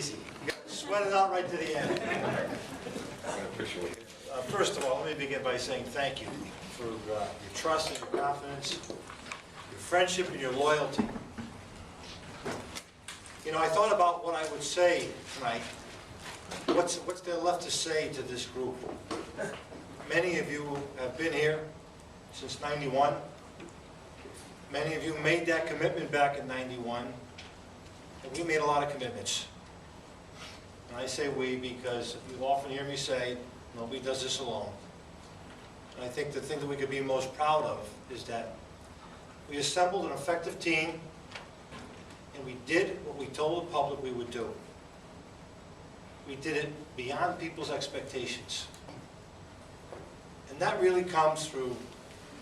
easy. You got to sweat it out right to the end. First of all, let me begin by saying thank you for your trust and your confidence, your friendship and your loyalty. You know, I thought about what I would say tonight. What's there left to say to this group? Many of you have been here since '91. Many of you made that commitment back in '91. And we made a lot of commitments. And I say we because you often hear me say, nobody does this alone. And I think the thing that we could be most proud of is that we assembled an effective team and we did what we told the public we would do. We did it beyond people's expectations. And that really comes through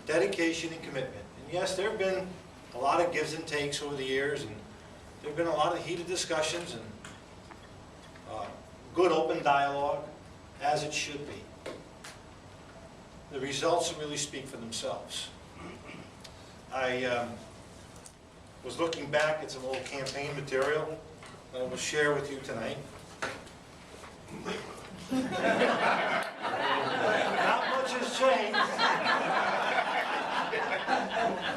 dedication and commitment. And yes, there have been a lot of gives and takes over the years, and there have been a lot of heated discussions and good open dialogue, as it should be. The results really speak for themselves. I was looking back at some old campaign material that I will share with you tonight. Not much has changed.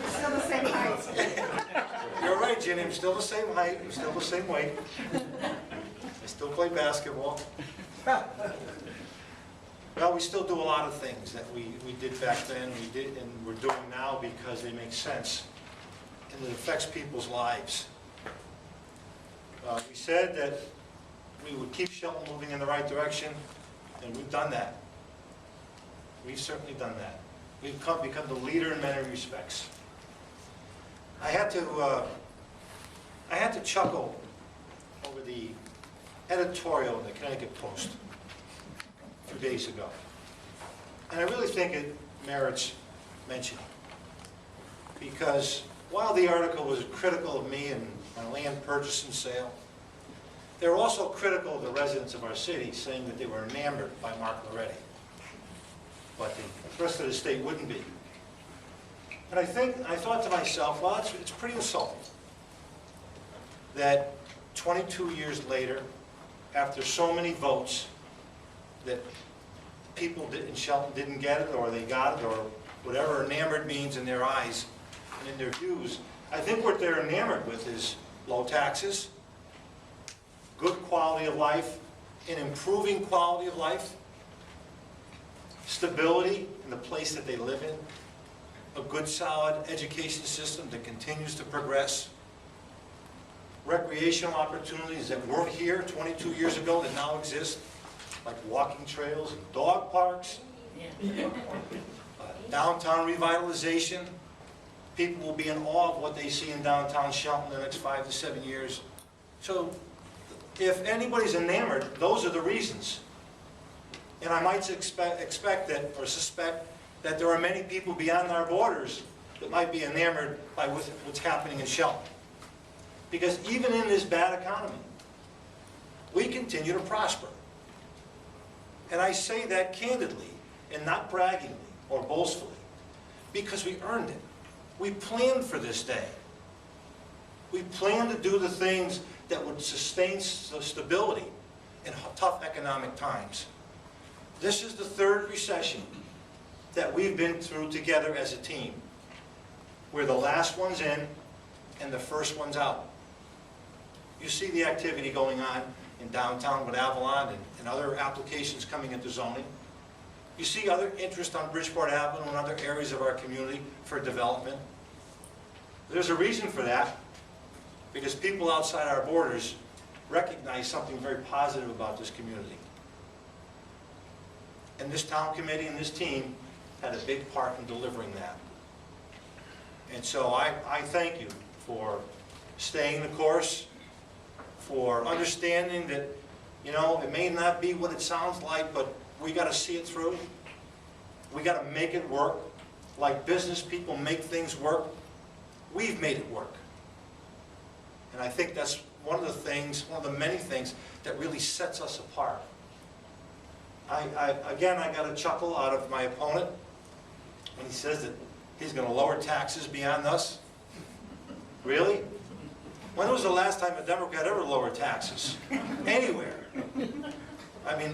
Still the same height. You're right, Jenny. I'm still the same height. I'm still the same weight. I still play basketball. Well, we still do a lot of things that we did back then, we did, and we're doing now because they make sense and it affects people's lives. We said that we would keep Shelton moving in the right direction, and we've done that. We've certainly done that. We've become the leader in many respects. I had to chuckle over the editorial in the Connecticut Post a few days ago. And I really think it merits mentioning. Because while the article was critical of me and my land purchase and sale, they were also critical of the residents of our city, saying that they were enamored by Mark Lauretti. But the rest of the state wouldn't be. And I thought to myself, well, it's pretty insulting that 22 years later, after so many votes, that people in Shelton didn't get it, or they got it, or whatever enamored means in their eyes and in their views. I think what they're enamored with is low taxes, good quality of life, an improving quality of life, stability in the place that they live in, a good solid education system that continues to progress, recreational opportunities that weren't here 22 years ago that now exist, like walking trails and dog parks, downtown revitalization. People will be in awe of what they see in downtown Shelton in the next 5 to 7 years. So if anybody's enamored, those are the reasons. And I might expect that, or suspect, that there are many people beyond our borders that might be enamored by what's happening in Shelton. Because even in this bad economy, we continue to prosper. And I say that candidly and not braggingly or boastfully, because we earned it. We planned for this day. We planned to do the things that would sustain stability in tough economic times. This is the third recession that we've been through together as a team. We're the last ones in and the first ones out. You see the activity going on in downtown with Avalon and other applications coming into zoning. You see other interest on Bridgeport Avenue and other areas of our community for development. There's a reason for that, because people outside our borders recognize something very positive about this community. And this town committee and this team had a big part in delivering that. And so I thank you for staying the course, for understanding that, you know, it may not be what it sounds like, but we got to see it through. We got to make it work. Like business people make things work, we've made it work. And I think that's one of the things, one of the many things that really sets us apart. Again, I got a chuckle out of my opponent when he says that he's going to lower taxes beyond us. Really? When was the last time a Democrat ever lowered taxes? Anywhere. I mean,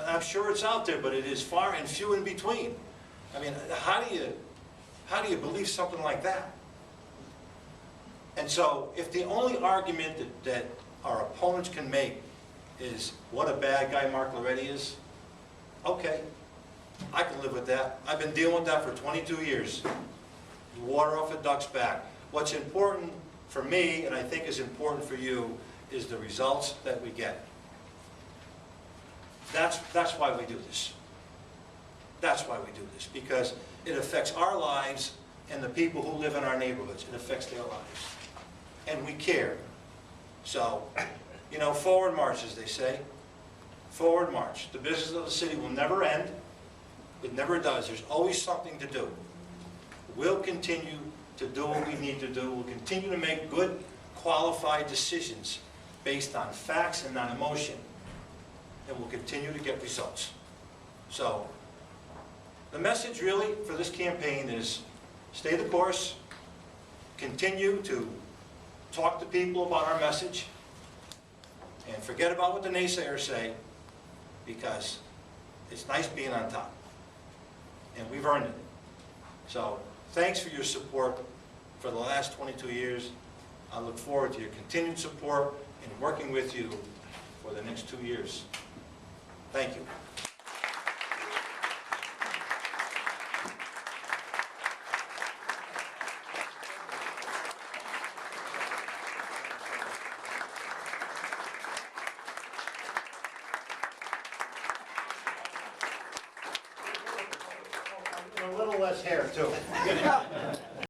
I'm sure it's out there, but it is far and few in between. I mean, how do you believe something like that? And so, if the only argument that our opponents can make is what a bad guy Mark Lauretti is, okay, I can live with that. I've been dealing with that for 22 years. Water off a duck's back. What's important for me, and I think is important for you, is the results that we get. That's why we do this. That's why we do this, because it affects our lives and the people who live in our neighborhoods. It affects their lives. And we care. So, you know, forward march, as they say. Forward march. The business of the city will never end. It never does. There's always something to do. We'll continue to do what we need to do. We'll continue to make good, qualified decisions based on facts and not emotion. And we'll continue to get results. So, the message really for this campaign is stay the course, continue to talk to people about our message, and forget about what the naysayers say, because it's nice being on top. And we've earned it. So, thanks for your support for the last 22 years. I look forward to your continued support and working with you for the next 2 years. Thank you. A little less hair, too.